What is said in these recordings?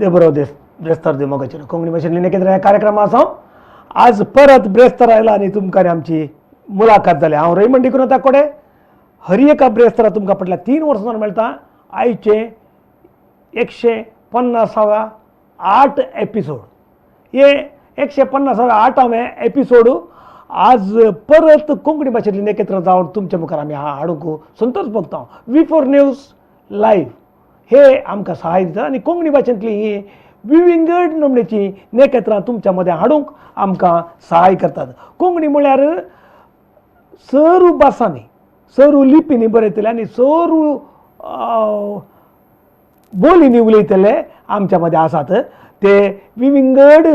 देबरो ब्रेस्तार देमोगाचेर कोंकणी भाशेंतली नेकेत्र ह्या कार्यक्रमाचो आज परत ब्रेस्तार आयला आनी तुमकां आमची मुलाखत जाली। हांव रैमंड डिकुनाथ कोडे हर एका ब्रेस्तारा तुमकां फाटल्या 3 वर्सांनी मेळटा। आयचे 150 एपिसोड हे 150 एपिसोड आज परत कोंकणी भाशेंतली नेकेत्र जावन तुमच्या मुखार आमी हाडूंक संतोश भोगता। V4 न्यूज लायव्ह हे आमकां सहाय दिता आनी कोंकणी भाशेंतली ही विविंगड नमणेची नेकेत्रां तुमच्या मदें हाडूंक आमकां सहाय करतात। कोंकणी म्हळ्यार सरू भासांनी सरू लिपींनी बरयतले आनी सरू बोलींनी उलयतले आमच्या मदें आसात। ते विविंगड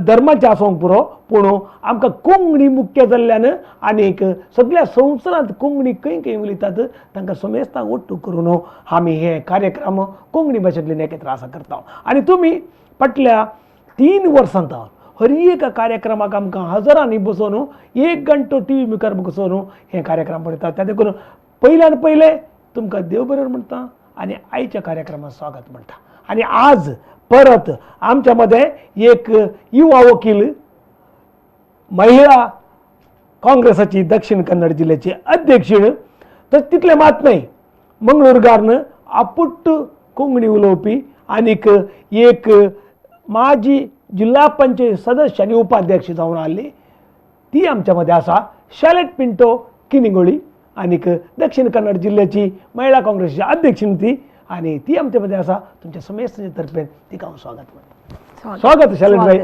धर्माचे आसूंक पुरो पूण आमकां कोंकणी मुख्य जाल्ल्यान आनीक सगळ्या संवसारांत कोंकणी खंय खंय उलयतात तांकां समेस्तांक ओट्टू करून आमी हे कार्यक्रम कोंकणी भाशेंतले नेकेत्र आसा करता। आनी तुमी फाटल्या 3 वर्सांत हर एक कार्यक्रमाक आमकां हजारांनी बसून 1 घंटो टीव्ही मुखार बसून हे कार्यक्रम पळयतात। त्या देखून पयल्यान पयले तुमकां देव बरें म्हणटा आनी आयच्या कार्यक्रमाक स्वागत म्हणटा। आनी आज परत आमच्या मध्ये एक युवा वकील महिला काँग्रेसाची दक्षिण कन्नड जिल्ह्याची अध्यक्षीण तर तितले मात नाही मंगळूरगारन आपुट्ट कोंकणी उलोवपी आनीक एक माजी जिल्हा पंचायत सदस्य आनी उपाध्यक्ष जावन आल्ली ती आमच्या मध्ये आसा शैलेट पिंटो किनिगोळी आनीक दक्षिण कन्नड जिल्ह्याची महिला काँग्रेसची अध्यक्षीण ती आणि ती आमच्या मध्ये आसा। तुमच्या समेस्त तर्फे तिका हांव स्वागत म्हणटा। स्वागत शैलेट भाई।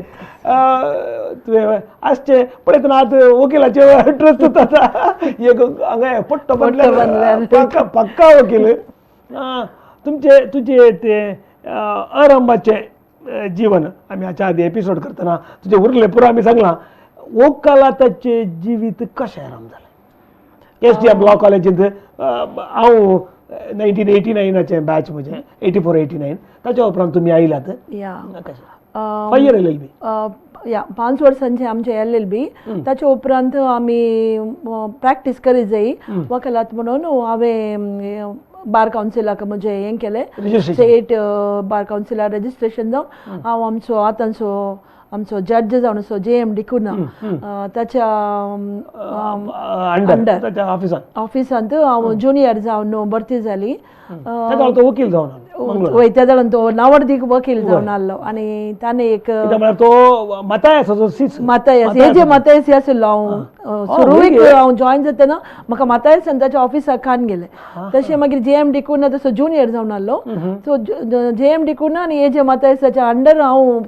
तुवें आजचे पळयतना आज वकिलाचे ट्रस्ट जाता एक हांगा पट्टो बांदल्यार पक्का वकील तुझे ते अरंबाचे जीवन आमी हाच्या आदी एपिसोड करतना तुझे उरले पुरो आमी सांगलां वकालताचे जिवीत कशें आराम जालें। STM लॉ कॉलेजींत हांव 1989 बॅच म्हणजे 84-89 ताच्या उपरांत तुम्ही आयलात। 5 year LLB 5 वर्सांचे आमचे LLB ताच्या उपरांत आमी प्रॅक्टीस करी जायी वकिलात म्हणून हांवें बार कावन्सिलाक म्हणजे हें केलें स्टेट बार कावन्सिलार रजिस्ट्रेशन जावन हांव आमचो जड्ज जावन असो JM डिकुना ताच्या अंडर ऑफिसांत हांव ज्युनियर जावन भरती जाली। वकील जावन वय त्या जाणान तो नावर्दीक वकील जावन आसलो आनी ताणें एक तो मातायस हे जे मातायस आसलो हांव सुरवेक हांव जॉइन जातना म्हाका मातायसान ताच्या ऑफिसाक खान गेलें। तशें मागीर JM डिकुना तसो ज्युनियर जावन आसलो सो JM डिकुना आनी हे जे मातायसाच्या अंडर हांव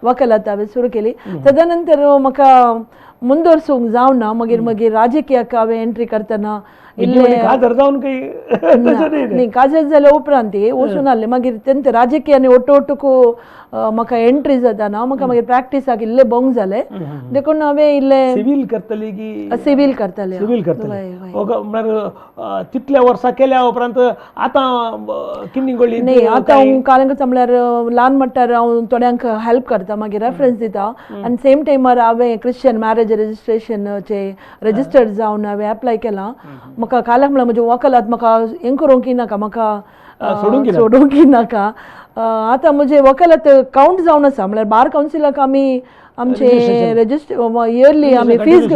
वकालत हांवें सुरू केली। ताच्या नंतर म्हाका मुंदोरसूंक जावना मागीर राजकीयाक हांवें एंट्री करतना काजर जाल्या उपरांत वचून आसलें मागीर तेन्ना राजकीयांनी ओटोटूक म्हाका एंट्री जाताना म्हाका मागीर प्रॅक्टिसाक इल्लें भोंग जालें देखून हांवें इल्लें सिवील करतली की सिवील करतलें म्हळ्यार तितल्या वर्सां केल्या उपरांत आतां किनिगोळी न्ही आतां हांव कारण करता म्हळ्यार ल्हान म्हणटार हांव थोड्यांक हेल्प करता मागीर रेफरन्स दिता आनी सेम टायमार हांवें क्रिश्चन मॅरेज रजिस्ट्रेशनाचे रजिस्टर्ड जावन हांवें एप्लाय केलां। म्हाका कालाक म्हळ्यार म्हजे वकालात म्हाका हें करूंक नाका म्हाका सोडूंक नाका। आतां म्हजे वकालत कावंट जावन आसा म्हळ्यार बार कावन्सिलाक आमी आमचे रजिस्टर इयरली आमी फीज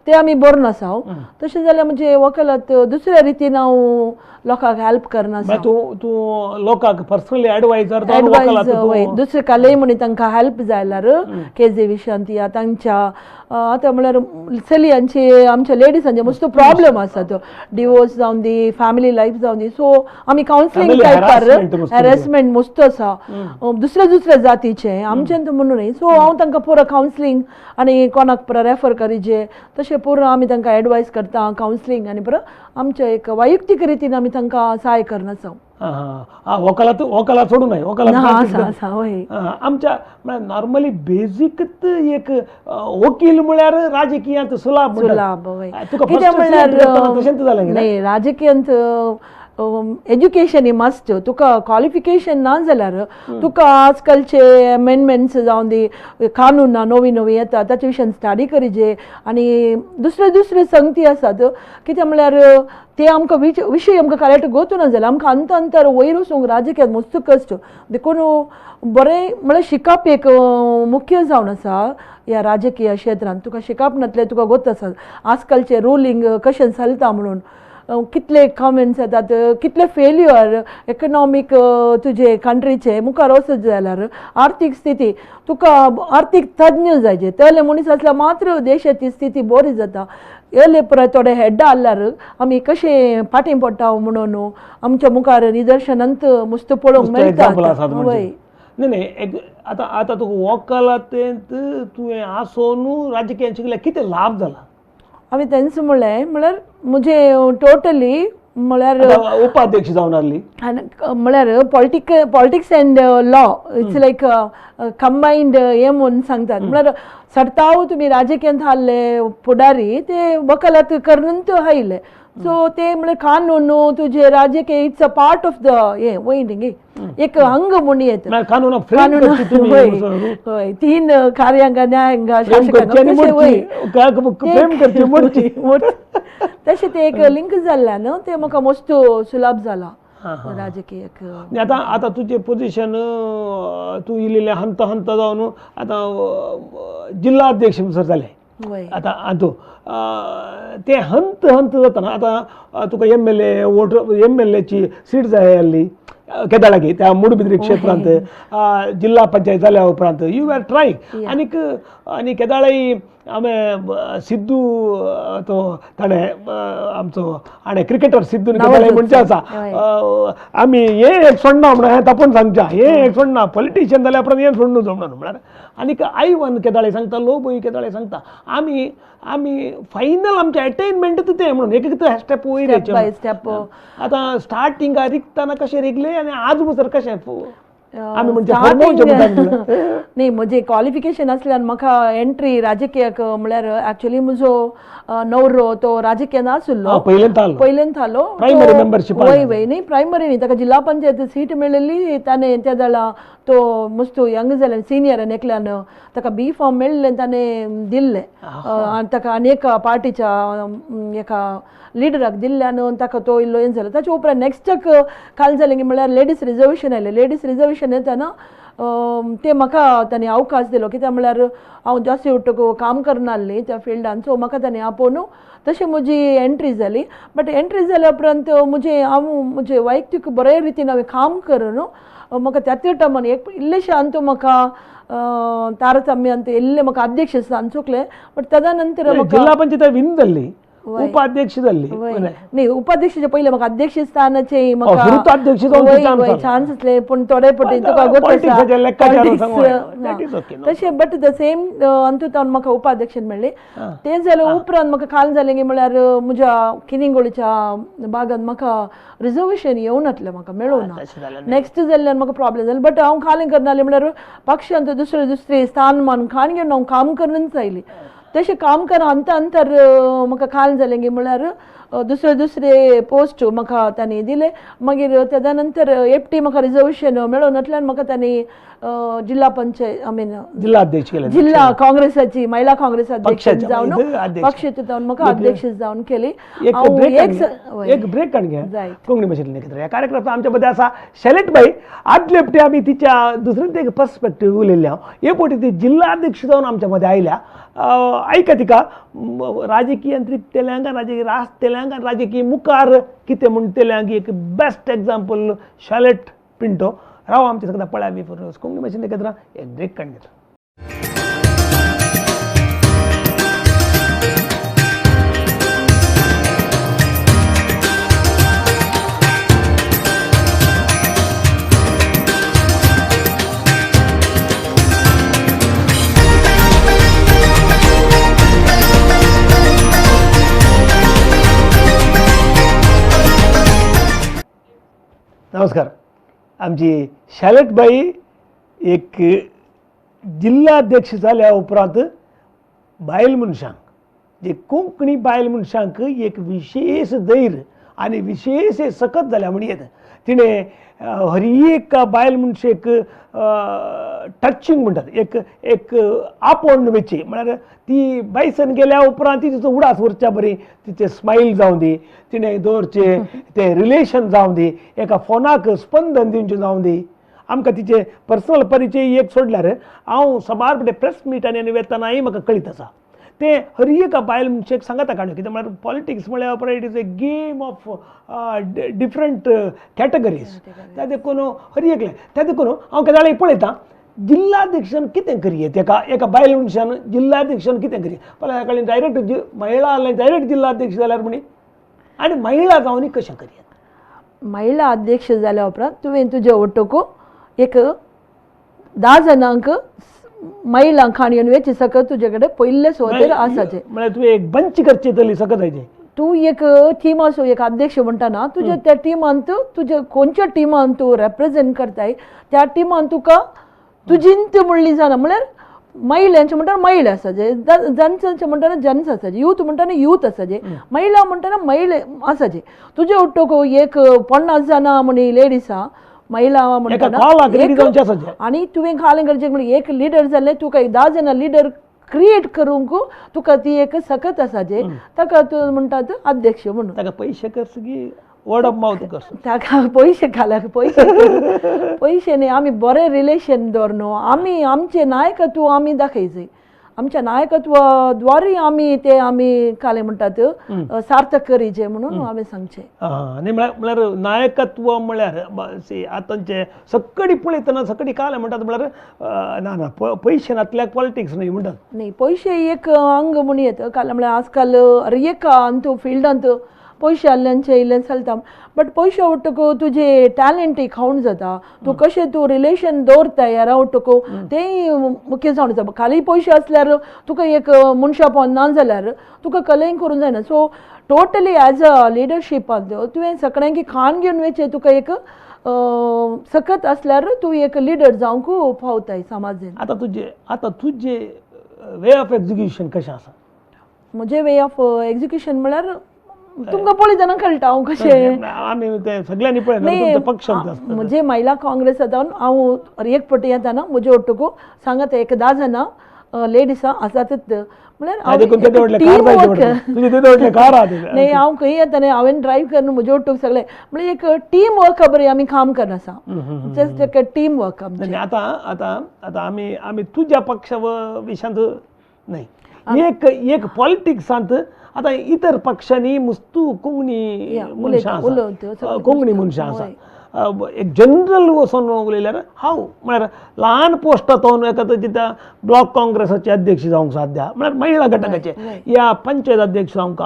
ते आमी भरून आसा हांव तशें जाल्यार म्हणजे वकालत दुसऱ्या रितीन हांव लोकांक हेल्प करना। तूं लोकांक पर्सनली एडवायजर दुसरे कालय म्हणी तांकां हेल्प जाल्यार केजे विशयांत या तांच्या आतां म्हळ्यार चलयांचे आमच्या लेडिजांचे मस्त प्रॉब्लेम आसा तो डिवोर्स जावन दी फॅमिली लायफ जावन दी सो आमी कावन्सिलींग टायपार हॅरेसमेंट मस्त आसा दुसऱ्या जातीचे आमच्यान म्हणून न्ही सो हांव तांकां पुरो कावन्सिलींग आनी कोणाक पुरो रेफर करीचे तशें पुरो आमी तांकां एडवायस करता कावन्सिलींग आनी पुरो आमच्या एक वैयक्तीक रितीन आमी तांकां सहाय करनासा। वकालत सोडूं न्हय आमच्या नॉर्मली बेजिकच एक वकील म्हळ्यार राजकीयांत सुलाभ कितें म्हळ्यार न्ही राजकीयांत एज्युकेशन ही मस्ट तुका क्वालिफिकेशन ना जाल्यार तुका आजकालचे अमेंडमेंट्स जावन दी कानून नवी नवी येता ताचे विशयान स्टडी करीजे आनी दुसरे दुसरे संगती आसात कित्याक म्हळ्यार ते आमकां विशय आमकां करेक्ट गोतू ना जाल्यार आमकां अंत अंतर वयर वचूंक राजकीयात मस्त कश्ट देखून बरें म्हळ्यार शिकप एक मुख्य जावन आसा ह्या राजकीय क्षेत्रांत तुका शिकप नातले तुका गोत आसा आजकालचे रुलींग कशें चलता म्हणून कितले कमेंट्स येतात कितले फेल्युअर इकॉनॉमीक तुजे कंट्रीचे मुखार वचत जाल्यार आर्थीक स्थिती तुका आर्थीक तज्ञ जायचे तेले मनीस आसल्यार मात्र देशाची स्थिती बरी जाता येले पुराय थोडे हेड्डा आसल्यार आमी कशें फाटीं पडटा म्हणून आमच्या मुखार निदर्शनांत मस्त पळोवंक मेळटा नाही नाही आता आता तुका वकालतेंत तुवें आसोन राजकीयान शिकल्या कितें लाभ जाला हांवें तेंच म्हळ्यार म्हजे टोटली म्हळ्यार उपाध्यक्ष जावन आसली म्हळ्यार politics and law it's like combined हे म्हणून सांगतात म्हळ्यार सरताव तुमी राजकीयांत आसले फुडारी ते वकालत करूनच आयले सो ते म्हळ्यार कानून तुजे राजकीय it's a part of the हे वय एक अंग म्हणून येता हय 3 कार्यांग न्यायांग तशें ते एक लिंक जाल्ल्यान ते म्हाका मस्त सुलभ जाला राजकीय आता आता तुझे पोझिशन तू इलेले हंत हंत जावन आता जिल्हा अध्यक्ष जाले आता तू ते हंत हंत जातना आता तुका MLA वोट MLA ची सीट जाय आसली केदाळाकी त्या मूडबिद्री क्षेत्रांत जिल्हा पंचायत जाल्या उपरांत यू आर ट्रायंग आनी केदाळाई आमी सिद्धू तो ताणें आमचो हाणें क्रिकेटर सिद्धू केदाळाई म्हणचे आसा आमी हे एक सोडना म्हणून हें तापोवन सांगच्या हे एक सोडना पॉलिटिशियन जाल्या उपरांत हें सोडूं जाय म्हणून म्हळ्यार आनीक I1 केदाळाई सांगता लोबोय केदाळाई सांगता आमी आमी फायनल आमचें अटेनमेंट ते म्हणून एक स्टेप वयर स्टेप आता स्टार्टिंगा रिगताना कशें रिगले आनी आज बसर कशें आमी म्हणजे न्ही म्हजें क्वॉलिफिकेशन आसल्यार म्हाका एंट्री राजकीयाक म्हळ्यार एक्चुअली म्हजो नवरो तो राजकीयान आसलो पयलेंत आलो प्रायमरी मेंबरशीप वय वय न्ही प्रायमरी न्ही ताका जिल्हा पंचायत सीट मेळिल्ली ताणें त्या वेळा तो मस्त यंग जाल्यार सिनियरान एकल्यान ताका B फॉर्म मेळिल्लें ताणें दिल्लें आनी ताका आनी एका पार्टीच्या एका लिडराक दिल्ल्यान ताका तो इल्लो हें जालो ताचे उपरांत नेक्स्टाक काल जालें की म्हळ्यार लेडीज रिजर्वेशन आयलें लेडीज रिजर्वेशन येताना ते म्हाका ताणें अवकाश दिलो कित्याक म्हळ्यार हांव जास्त काम करनासलीं त्या फिल्डान सो म्हाका ताणें आपोवन तशी म्हजी एंट्री जाली बट एंट्री जाल्या उपरांत म्हजे वैयक्तीक बरे रितीन हांवें काम करून म्हाका त्या टायमान एक इल्लेशें अंतू म्हाका तारतम्यांत इल्लें म्हाका अध्यक्ष स्थान चुकलें बट तदा नंतर जिल्हा पंचायत विन जाल्ली उपाध्यक्ष जाल्ली न्ही उपाध्यक्षाचे पयले म्हाका अध्यक्ष स्थानाचे चान्स आसले पूण थोडे पटी तुका तशें बट द सेम अंतुतान म्हाका उपाध्यक्ष मेळ्ळी ते जाले उपरांत म्हाका काल जालें की म्हळ्यार म्हज्या किनिंगोळीच्या भागांत म्हाका रिजर्वेशन येवं नासलें म्हाका मेळूं ना नेक्स्ट जाल्ल्यान म्हाका प्रॉब्लेम जालें बट हांव कालें करनासलें म्हळ्यार पक्षांत दुसरे स्थानमान खाण घेवन हांव काम करूनच आयली तशें काम कर अंतर म्हाका काल जालें की म्हळ्यार दुसरे पोस्ट म्हाका तांणी दिले मागीर तेदा नंतर एपटी म्हाका रिजर्वेशन मेळूं नासल्यान म्हाका तांणी जिल्हा पंचायत जिल्हा काँग्रेसाची महिला काँग्रेस अध्यक्ष जावन पक्ष जावन म्हाका अध्यक्ष जावन केली एक ब्रेक काढ घ्या कोंकणी भाशेंतल्यान कितें ह्या कार्यक्रमांत आमच्या मदें आसा शैलेट बाई आदले फावटी आमी तिच्या दुसरेंच एक पर्स्पेक्टीव उलयल्ले हे फावटी ती जिल्हा अध्यक्ष जावन आमच्या मदें आयल्या ऐका तिका राजकीय तेलंगण राजकीय मुखार कितें म्हूण तेल्यांक एक बेस्ट एग्जाम्पल शैलेट पिंटो राव आमचे सगळ्या पळय आमी कोंकणी भाशेन एकत्र एक ब्रेक काडून घेता नमस्कार आमची शैलेट बाई एक जिल्हा अध्यक्ष जाल्या उपरांत बायल मनशांक जे कोंकणी बायल मनशांक एक विशेष धैर्य आनी विशेष सकत जाल्या म्हणयेत तिणें हर एक बायल मनशे एक टचिंग म्हणटात एक एक आपोवन वेची म्हळ्यार ती बायसन गेल्या उपरांत तिचो उडास उरच्या बरी तिचे स्माईल जावं दी तिणें दवरचे ते रिलेशन जावं दी एका फोनाक स्पंदन दिवचें जावं दी आमकां तिचे पर्सनल परिचय एक सोडल्यार हांव सबार फुडें प्रेस मिटांनी वेतानाय म्हाका कळीत आसा ते हर एका बायल मनशेक सांगता काणयो कित्याक म्हळ्यार पॉलिटिक्स म्हळ्यार it is a game of different categories त्या देखून हर एकले त्या देखून हांव केदाळे पळयतां जिल्लाध्यक्षान कितें करियेत एका बायल मनशान जिल्लाध्यक्षान कितें करियेत पळय कळ्ळें डायरेक्ट महिला जाल्यार डायरेक्ट जिल्लाध्यक्ष जाल्यार म्हणी आनी महिला जावन कशें करियेत महिला अध्यक्ष जाल्या उपरांत तुवें तुजे ओटोको एक 10 जणांक महिलांक खाणयेन वेची सकत तुजे कडेन पयले सुवातेर आसाचे म्हळ्यार तुवें एक बंच करचे तली सकत जायचे तूं एक टीम असो एक अध्यक्ष म्हणटाना तुजे त्या टिमान तुजे खंयच्या टिमान तूं रेप्रेजेंट करताय त्या टिमान तुका तुजींत म्हणली जाणा म्हळ्यार महिलांचे म्हणटाना महिला आसाचे जनसांचे म्हणटाना जनस आसाचे यूथ म्हणटाना यूथ आसाचे महिला म्हणटाना महिला आसाचे तुजे ओट्टोको एक 50 जाणां म्हणी लेडीज आहा महिला म्हणटाना आनी तुवें खालें करचें म्हणून एक लिडर जालें तुका 10 जाणां लिडर क्रिएट करूंक तुका ती एक सकत आसाचे ताका तूं म्हणटात अध्यक्ष म्हणून ताका पयशे करस की वर्ड ऑफ माउथ करस ताका पयशे घालक पयशे न्ही आमी बरें रिलेशन दवरनो आमी आमचें नायकत्व आमी दाखयचें आमच्या नायकत्वाद्वारे आमी काले म्हणटात सार्थक करीचे म्हणून आमी सांगचे आनी म्हळ्यार नायकत्व म्हळ्यार आतांचे सकडी पळयतना सकडी काले म्हणटात म्हळ्यार ना पयशे पॉलिटिक्स न्ही म्हणटात न्ही पयशे एक अंग म्हणून येता काले म्हळ्यार आजकाल एका फिल्डांत पयशे आसल्यांचे इल्लें चलता बट पयशे उठ्ठको तुजे टॅलंटय खावून जाता तूं कशें तूं रिलेशन दवरता यारा उठ्ठको तेंय मुख्य जावन आसा खाली पयशे आसल्यार तुका एक मनशापण ना जाल्यार तुका कलेंय करूंक जायना सो टोटली एज अ लिडरशिपांत तुवें सगळ्यांकी खाण घेवन वेचे तुका एक सकत आसल्यार तूं एक लिडर जावंक फावताय समाजान आतां तुजे वे ऑफ एग्जिक्युशन कशें आसा म्हजें वे ऑफ एग्जिक्युशन म्हळ्यार तुमकां पळयतना कळटा हांव कशें आमी ते सगळ्यांनी पळय पक्ष म्हणजे महिला काँग्रेस जावन हांव एक फावटी येताना म्हजे ओट्टको सांगात एक 10 जाणां लेडीज आसातच म्हळ्यार न्ही हांव खंय येताना हांवें ड्रायव्ह करून म्हजे ओट्टोक सगळे म्हणजे एक टीम वर्क बरें आमी काम करना आसा जस्ट एक टीम वर्क आतां आमी तुज्या पक्षा विशयांत न्हय एक पॉलिटिक्सांत आतां इतर पक्षांनी मुस्तू कोंकणी मनशां आसा एक जनरल वचोन उलयल्यार हांव म्हळ्यार ल्हान पोस्टां तो एका ब्लॉक काँग्रेसाचे अध्यक्ष जावंक साध्या म्हळ्यार महिला घटकाचे या पंचायत अध्यक्ष जावंक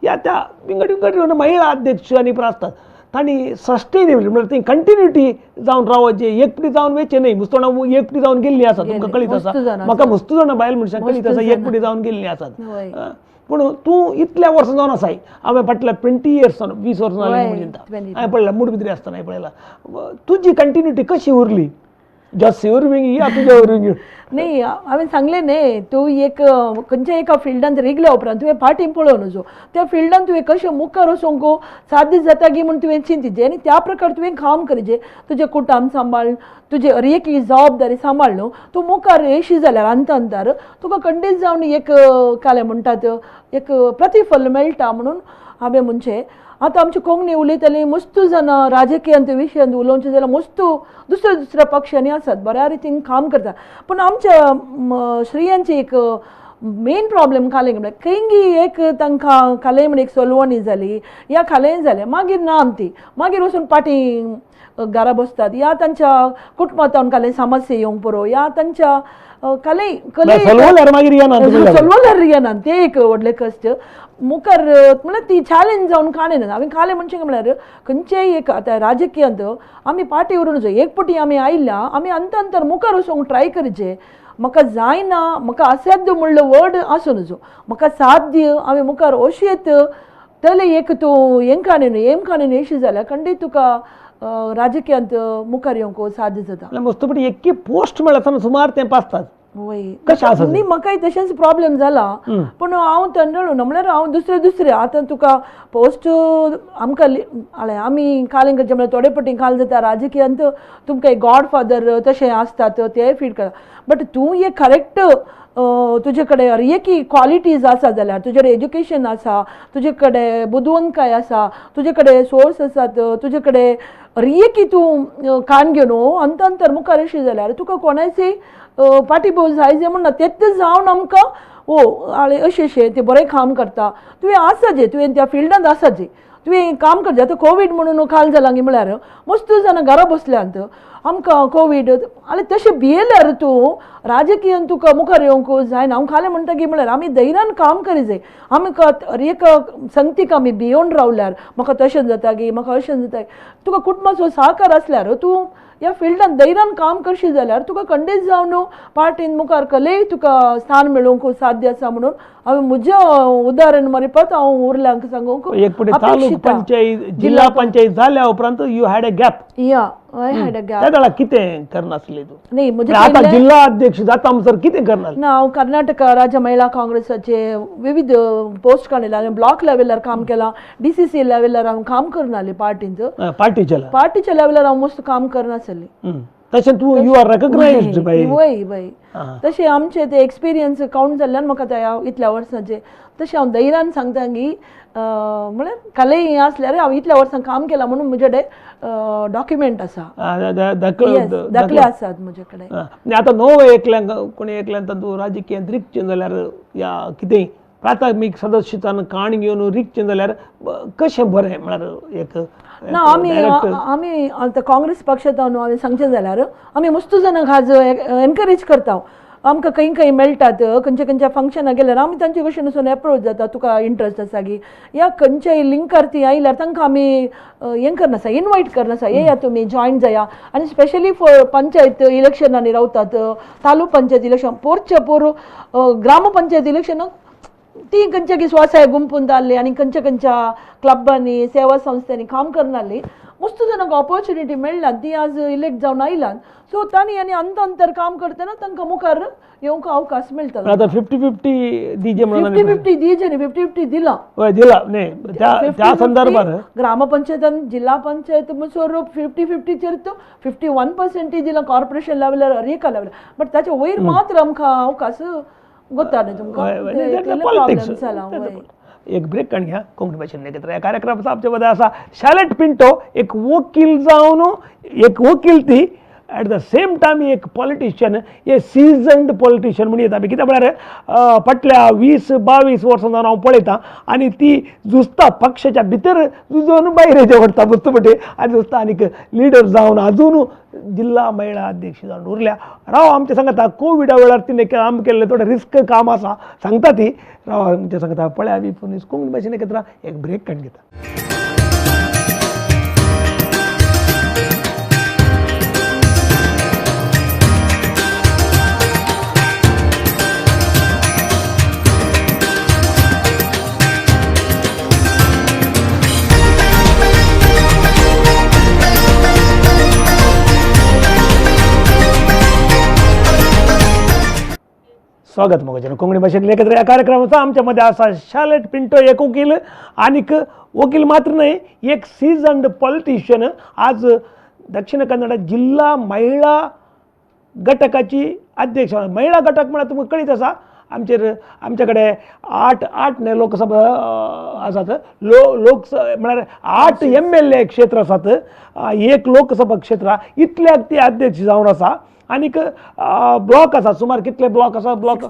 या त्या विंगड महिला अध्यक्ष आनी आसतात तांणी सस्टेनेबल म्हळ्यार ती कंटिन्युटी जावन रावचे एकटी जावन वेचे न्हय मुस्तोणा एकटी जावन गेल्लीं आसात तुमकां कळीत आसा म्हाका मुस्तू जाणां बायल मनशां कळीत आसा एकटी जावन गेल्लीं आसात पूण तूं इतल्या वर्सां जावन आसाय हांवें फाटल्या 20 years 20 वर्सां जालीं हांवें पळयलां मूडबिद्री आसतना हांवें पळयलां तुजी कंटिन्युटी कशी उरली जस्ट उर्विंग या तुज्या उर्विंग न्ही हांवें सांगलें न्ही तूं एक खंयच्या एका फिल्डांत रिगल्या उपरांत तुवें फाटीं पळोवन नजो त्या फिल्डांत तुवें कशें मुखार वचोंक साध्य जाता गी म्हूण तुवें चिंतीचें आनी त्या प्रकार तुवें काम करीचें तुजें कुटुंब सांबाळ तुजे हर एक जबाबदारी सांबाळ न्हू तूं मुखार येशी जाल्यार अंतर तुका खंडीत जावन एक काले म्हणटात एक प्रतिफल मेळटा म्हणून हांवें म्हणचें आतां आमची कोंकणी उलयतलीं मस्तू जाणां राजकीयांत विशयांत उलोवचें जाल्यार मस्तू दुसऱ्या पक्षांनी आसात बऱ्या रितीन काम करता पूण आमच्या स्त्रियांची एक मेन प्रॉब्लेम खालें म्हळ्यार खंयी एक तांकां खालें म्हण एक सोलवणी जाली या खालें जालें मागीर ना ती मागीर वचून पाटी घरा बसतात या तांच्या कुटुंबांत खालें समस्या येवंक पुरो या तांच्या सोलवल्यार येना ते एक व्हडलें कश्ट मुखार म्हळ्यार ती चॅलेंज जावन काणय ना हांवें खालें म्हणचें म्हळ्यार खंयचेय एक आतां राजकीयांत आमी पाटी उरून एक फावटी आमी आयल्या आमी अंतर मुखार वचोंक ट्राय करचें म्हाका जायना म्हाका असाध्य म्हणलो वर्ड आसूं नजो म्हाका साध्य हांवें मुखार अशेंच तले एक तूं हें काणयन येशी जाल्यार खंडीत तुका राजकीयांत मुखार येवंक साध्य जाता मस्तपटी एक पोस्ट मेळतना सुमार तेंप आसतात वय कशें आसा न्ही म्हाकाय तशेंच प्रॉब्लेम जाला पूण हांव तंडळून म्हणल्यार हांव दुसरे आतां तुका पोस्ट आमकां आमी काल म्हणल्यार थोडे पटी काल जाता राजकीयांत तुमकां गॉड फादर तशें आसतात ते फीड करा बट तूं एक करेक्ट तुजे कडेन रियकी क्वालिटीज आसा जाल्यार तुजे कडेन एज्युकेशन आसा तुजे कडेन बुदवंतकाय आसा तुजे कडेन सोर्स आसात तुजे कडेन रियकी तूं कान घेवन अंतर मुखार अशी जाल्यार तुका कोणाची पाठीभोव जाय जे म्हणना तेच जावन आमकां अशें ते बरें काम करता तुवें आसा जे तुवें त्या फिल्डांत आसा जे तुवें काम करता आतां कोवीड म्हणून काल जालां म्हळ्यार मस्त जाणां घरा बसल्यांत आमकां कोवीड आनी तशें भियेल्यार तूं राजकीयान तुका मुखार येवंक जायना हांव खालें म्हणटा की म्हळ्यार आमी धैर्यान काम करी जाय आमकां एक संगतीक आमी भियोन रावल्यार म्हाका तशें जाता की म्हाका अशें जाता तुका कुटुंबाचो सहकार आसल्यार तूं ह्या फिल्डान धैर्यान काम करशी जाल्यार तुका खंडीत जावन पार्टीन मुखार कलेय तुका स्थान मेळोवंक साध्य आसा म्हणून हांवें म्हजें उदाहरण मारिपात हांव उरल्यांक सांगूंक एक पुढे तालूक पंचायत जिल्हा पंचायत जाल्या उपरांत यू हॅड अ गॅप या आय हॅड अ गॅप त्या वेळा कितें करनासले तूं न्ही म्हजें आता जिल्हा अध्यक्ष जाता म्हणसर कितें करनासले ना हांव कर्नाटक राज्य महिला काँग्रेसाचे विविध पोस्ट काडिला हांवें ब्लॉक लेवलार काम केलां DCC लेवलार हांव काम करनासलें पार्टींत पार्टीच्या लेवलार हांव मस्त काम करनासलें तशें तूं यू आर रेकग्नायज्ड बाय वय तशें आमचे ते एक्सपिरियन्स कावंट जाल्ल्यान म्हाका ते इतल्या वर्सांचे तशें हांव धैर्यान सांगता की म्हळ्यार कले हें आसल्यार हांव इतल्या वर्सां काम केलां म्हणून म्हजे कडेन डॉक्युमेंट आसा दाखले आसात म्हजे कडेन आतां नो एकल्यांक कोणी एकल्यांत तूं राजकीयांत रिक्त जाल्यार या कितेंय प्राथमीक सदस्यतान काण घेवन रिक्त जाल्यार कशें बरें म्हळ्यार एक ना आमी आतां काँग्रेस पक्षांत हांवें सांगचें जाल्यार आमी मस्त जाणांक आज एनकरेज करता आमकां खंय मेळटात खंयच्या फंक्शनाक गेल्यार आमी तांचे कशें वचून एप्रोच जाता तुका इंट्रस्ट आसा की या खंयच्याय लिंकार आयल्यार तांकां आमी हें करनासा इनवायट करनासा येया तुमी जॉयन जाया आनी स्पेशली फॉर पंचायत इलेक्शनांनी रावतात तालूक पंचायत इलेक्शन पोरच्या पोर ग्रामपंचायत इलेक्शनाक ती खंयच्या स्वसाय गुंपून जाल्ली आनी खंयच्या क्लबांनी सेवा संस्थांनी काम करनासली मस्त जाणांक ऑपॉर्च्युनिटी मेळ्ळ्यात ती आज इलेक्ट जावन आयल्यात सो तांणी आनी अंतर काम करतना तांकां मुखार येवंक अवकाश मेळटा आता 50-50 दिजे म्हणून 50-50 दिजे न्ही 50-50 दिला न्ही त्या संदर्भात ग्रामपंचायतान जिल्हा पंचायत म्हणसर 50-50 चेर 51% दिला कॉर्पोरेशन लेवलार एका लेवलार बट ताचे वयर मात्र आमकां अवकाश गोता न्ही तुमकां एक ब्रेक काढून घ्या कोंकणी भाषेन नखेत्र या कार्यक्रमाचा आमच्यामध्ये असा शार्लेट पिंटो एक वकील जावन एक वकील ती ॲट द सेम टायम एक पॉलिटिशियन हे सिजन्ड पॉलिटिशियन म्हणून येता कित्याक म्हळ्यार फाटल्या 20-22 वर्सां जावन हांव पळयतां आनी ती झुजता पक्षाच्या भितर झुजोन भायर हेजे वडटा बुस्तपटी आनी झुजता आनीक लिडर जावन आजून जिल्हा महिला अध्यक्ष जावन उरल्या राव आमच्या सांगता कोविडा वेळार तिने काम केल्लें थोडें रिस्क काम आसा सांगता ती राव आमच्या सांगता पळय आमी पुनीस कोंकणी भाशेन नखेत्र एक ब्रेक काडून घेता स्वागत मगोजन कोंकणी भाषेत एकत्र या कार्यक्रमाचा आमच्यामध्ये असा शार्लेट पिंटो एक वकील आनीक वकील मात्र नाही एक सीजन्ड पॉलिटिशियन आज दक्षिण कन्नड जिल्हा महिला घटकाची अध्यक्ष महिला घटक म्हणल्यार तुमकां कळीत आसा आमच्याकडे 8 लोकसभा आसात लोकसभा म्हळ्यार 8 MLA क्षेत्र आसात 1 लोकसभा क्षेत्र इतल्याक ती अध्यक्ष जावन आसा आनीक ब्लॉक आसा सुमार कितले ब्लॉक आसा ब्लॉक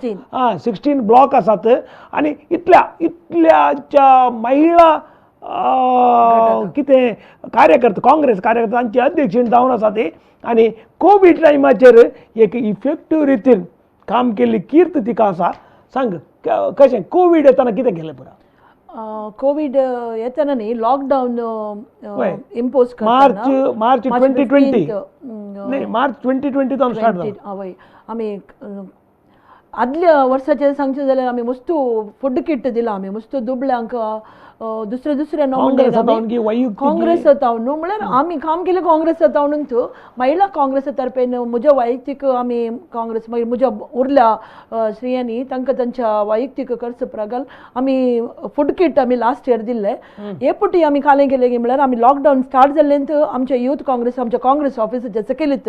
16 ब्लॉक आसात आनी इतल्याच्या महिला कितें कार्यकर्ते काँग्रेस कार्यकर्त्यांची अध्यक्ष जावन आसा ती आनी कोविड टायमाचेर एक इफेक्टीव रितीन काम केल्ली कीर्त तिका आसा सांग कशें कोविड येताना कितें केलें पुरा कोविड येताना न्ही लॉकडावन इम्पोज मार्च 2020 नाही मार्च 2020 तो स्टार्ट हय आमी आदल्या वर्साचे सांगचे जाल्यार आमी मस्त फूड किट दिला आमी मस्त दुबळ्यांक दुसरे दुसरे काँग्रेस जावन की वैयक्तीक काँग्रेस जावन न्हू म्हळ्यार आमी काम केलें काँग्रेस जावन महिला काँग्रेस तर्फेन म्हज्या वैयक्तीक आमी काँग्रेस मागीर म्हज्या उरल्या स्त्रियांनी तांकां तांच्या वैयक्तीक खर्च प्रगल आमी फूड किट आमी लास्ट इयर दिल्ले हे पुटी आमी कालें केलें की म्हळ्यार आमी लॉकडावन स्टार्ट जाल्लेंत आमच्या यूथ काँग्रेस आमच्या काँग्रेस ऑफिसाच्या सकयलीत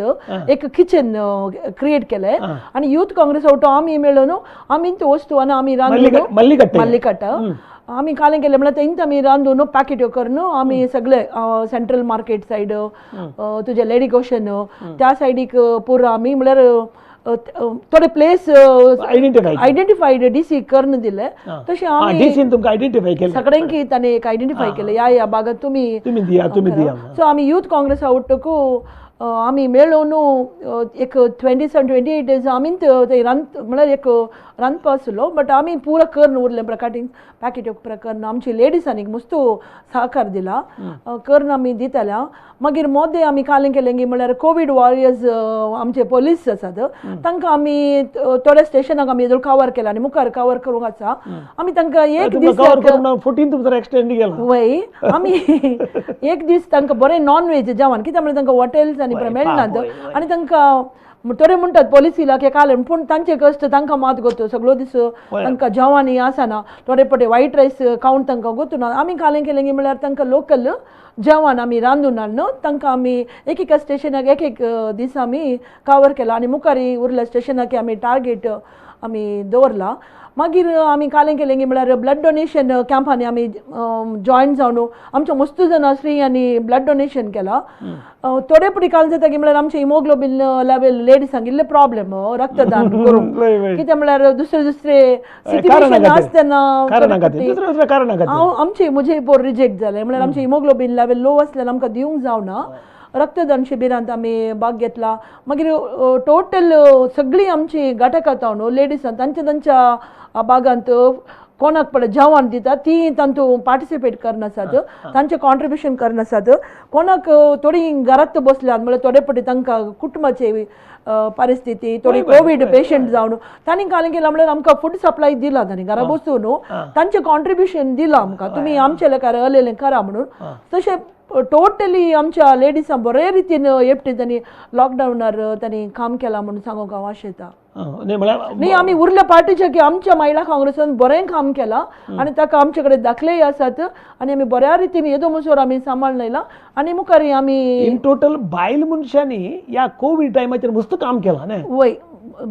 एक किचन क्रिएट केलें आनी यूथ काँग्रेस आवटो आमी मेळून आमी त्यो वस्तू आनी आमी रांदून मल्लिकट्ट आमी कालें केलें म्हळ्यार तेंच आमी रांदून पॅकेट करून आमी सगळे सेंट्रल मार्केट सायड तुजे लेडी गोशन त्या सायडीक पुरो आमी म्हळ्यार थोडे प्लेस आयडेंटिफायड डीसी करून दिले तशें आमी सगळ्यांकी ताणें एक आयडेंटिफाय केलें ह्या भागात तुमी सो आमी यूथ काँग्रेस आवटकू आमी मेळून एक 27-28 डेज आमी ते म्हळ्यार एक रांदपा आसलो बट आमी पुरो करून उरलें पॅकेट प्रकरण आमची लेडीसांनी मस्त सहकार दिला करून आमी दिताल्या मागीर मोदे आमी कालें केलें की म्हळ्यार कोवीड वॉरियर्स आमचे पुलीस आसात तांकां आमी थोड्या स्टेशनाक आमी कवर केला आनी मुखार कवर करूंक आसा आमी तांकां एक दीस वय आमी एक दीस तांकां बरें नॉन वेज जेवण कित्याक म्हळ्यार तांकां हॉटेल्स आनी मेळनात आनी तांकां थोडे म्हणटात पोलीस इलाके काले पूण तांचे कश्ट तांकां मात गोतो सगळो दीस तांकां जेवण आसना थोडे पटे व्हायट रायस खावन तांकां गोतू ना आमी कालें केलें की म्हळ्यार तांकां लोकल जेवण आमी रांदून हाडून तांकां आमी एक स्टेशनाक एक दीस आमी कवर केला आनी मुखारी उरल्या स्टेशनाक आमी टार्गेट आमी दवरला मागीर आमी कालें केलें की म्हळ्यार ब्लड डोनेशन कॅम्पांनी आमी जॉयन जावन आमच्या मस्त जाणां स्त्रियांनी ब्लड डोनेशन केलां थोडे पटी काल जाता की म्हळ्यार आमचे हिमोग्लोबीन लेवल लेडीसांक इल्ले प्रॉब्लेम रक्तदान करूंक कित्याक म्हळ्यार दुसरे सिच्युएशन आसतना आमचे म्हजे पोर रिजेक्ट जाले म्हळ्यार आमचे हिमोग्लोबीन लेवल लो आसल्यान आमकां दिवंक जावना रक्तदान शिबिरांत आमी भाग घेतला मागीर टोटल सगळीं आमची घटकां हांव लेडीसां तांच्या भागांत कोणाक पळय जेवण दिता ती तांतू पार्टिसिपेट करन आसात तांचे कॉन्ट्रिब्युशन करन आसात कोणाक थोडी घरांत बसल्यात म्हळ्यार थोडे पटी तांकां कुटुंबाची परिस्थिती थोडी कोवीड पेशंट जावन तांणी कालें केलां म्हळ्यार आमकां फूड सप्लाय दिला तांणी घरा बसून तांचें कॉन्ट्रिब्युशन दिलां आमकां तुमी आमचे लेकार अलेलें करा म्हणून तशें टोटली आमच्या लेडीसां बरे रितीन एकटे तांणी लॉकडावनार तांणी काम केलां म्हणून सांगूंक हांव आशेता न्ही आमी उरल्या पार्टीचे की आमच्या महिला काँग्रेसान बरें काम केलां आनी ताका आमचे कडेन दाखलेय आसात आनी आमी बऱ्या रितीन येदो मुसोर आमी सांबाळून लायला आनी मुखार आमी इन टोटल बायल मनशांनी ह्या कोवीड टायमाचेर मस्त काम केलां न्ही वय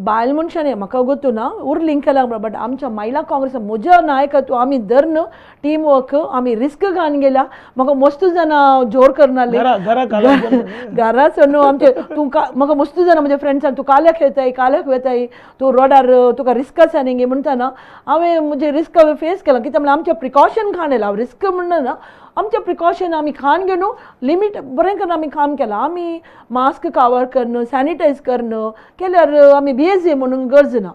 बायल मनशांनी म्हाका गोतू ना उरलिंक केला बट आमच्या महिला काँग्रेस म्हज्या नायकत्व आमी धरन टीम वर्क आमी रिस्क घेवन गेल्या म्हाका मस्त जाणां जोर करनाले घराच न्हू आमचे तूं म्हाका मस्त जाणां म्हज्या फ्रेंड्सान तूं काल्याक वेताय तूं रोडार तुका रिस्क आसा न्ही म्हणटाना हांवें म्हजे रिस्क फेस केलां कित्याक म्हळ्यार आमचें प्रिकॉशन खाणेलां हांव रिस्क म्हणना आमचे प्रिकॉशन आमी खान घेवन लिमीट बरें करून आमी काम केलां आमी मास्क कवर करन सॅनिटायज करन केल्यार आमी BSA म्हणून गरज ना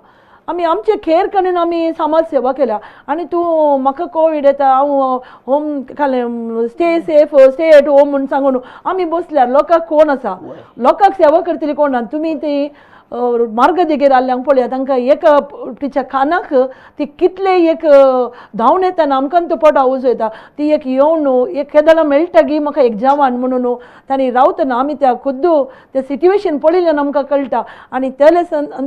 आमी आमचे केअर करून आमी समाज सेवा केल्या आनी तूं म्हाका कोवीड येता हांव होम कालें stay safe stay at home म्हणून सांगून आमी बसल्यार लोकांक कोण आसा लोकांक सेवा करतली कोण ना तुमी ती मार्ग देगेर आल्ल्यांक पळया तांकां एक तिच्या कानाक ती कितले एक धांवन येताना आमकां तो पोट आवज वयता ती एक येवन एक केदां मेळटा गी म्हाका एक जेवण म्हणून तांणी रावतना आमी त्या खुद्दू तें सिट्युएशन पळयल्यान आमकां कळटा आनी तेले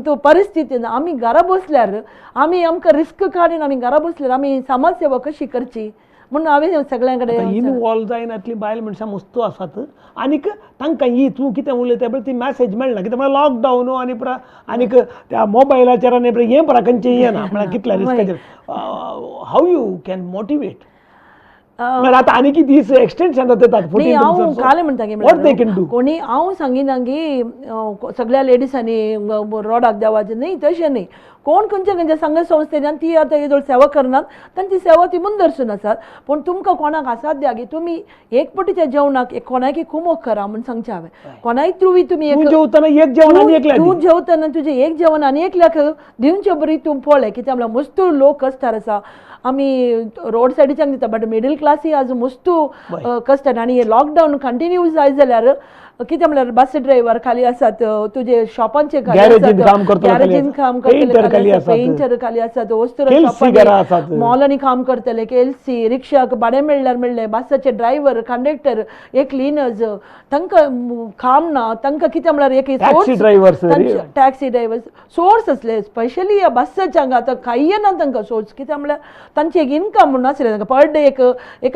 तो परिस्थितीन आमी घरा बसल्यार आमी आमकां रिस्क काडून आमी घरा बसल्यार आमी समाज सेवा कशी करची म्हणून हांवें सगळ्यां कडेन इनवॉल्व जायन आतली बायल मनशां मस्त आसात आनीक तांकां ही तूं कितें उलयता पळय ती मॅसेज मेळना कित्याक म्हळ्यार लॉकडावन आनीक त्या मोबायलाचेर आनी हें पळय खंयचें येना म्हळ्यार कितल्या रिस्काचेर हाव यू कॅन मोटिवेट आतां आनी कितें दीस एक्सटेंशन जातात हांव कालें म्हणटा की कोणी हांव सांगिना की सगळ्या लेडीसांनी रोडाक देवाचें न्ही तशें न्ही कोण खंयच्या संघ संस्थेन ती आतां येदोळ सेवा करनात तांची सेवा ती मुंदरसून आसात पूण तुमकां कोणाक असाध्या की तुमी एक पटीच्या जेवणाक कोणाकी कुमोक करा म्हणून सांगचें हांवें कोणाय थ्रू तुमी तूं जेवतना तुजें एक जेवण आनी एकल्याक दिवचें बरी तूं पळय कित्याक म्हळ्यार मस्त लोक कश्टार आसा आमी रोड सायडीच्यान दिता बट मिडल क्लासी आज मस्त कश्टार आनी हे लॉकडावन कंटिन्यू जायत जाल्यार कित्याक म्हळ्यार बस ड्रायव्हर खाली आसात तुजे शॉपांचे गॅरेजीन काम करतले खाली आसात. पेंटर खाली आसात, वस्त्र केल्सी घरां आसात. मॉलांनी काम करतले, केल्सी, रिक्षाक भाडें मेळ्ळ्यार मेळ्ळें, बसाचे ड्रायव्हर, कंडक्टर, हे क्लिनर्स, तांकां काम ना, तांकां कितें म्हळ्यार एक taxi drivers taxi drivers source असले, स्पेशली ह्या बसाच्यांक आतां काही ना तांकां सोर्स, कित्याक म्हळ्यार तांचे एक इन्कम म्हणून नासलें तांकां पर डे एक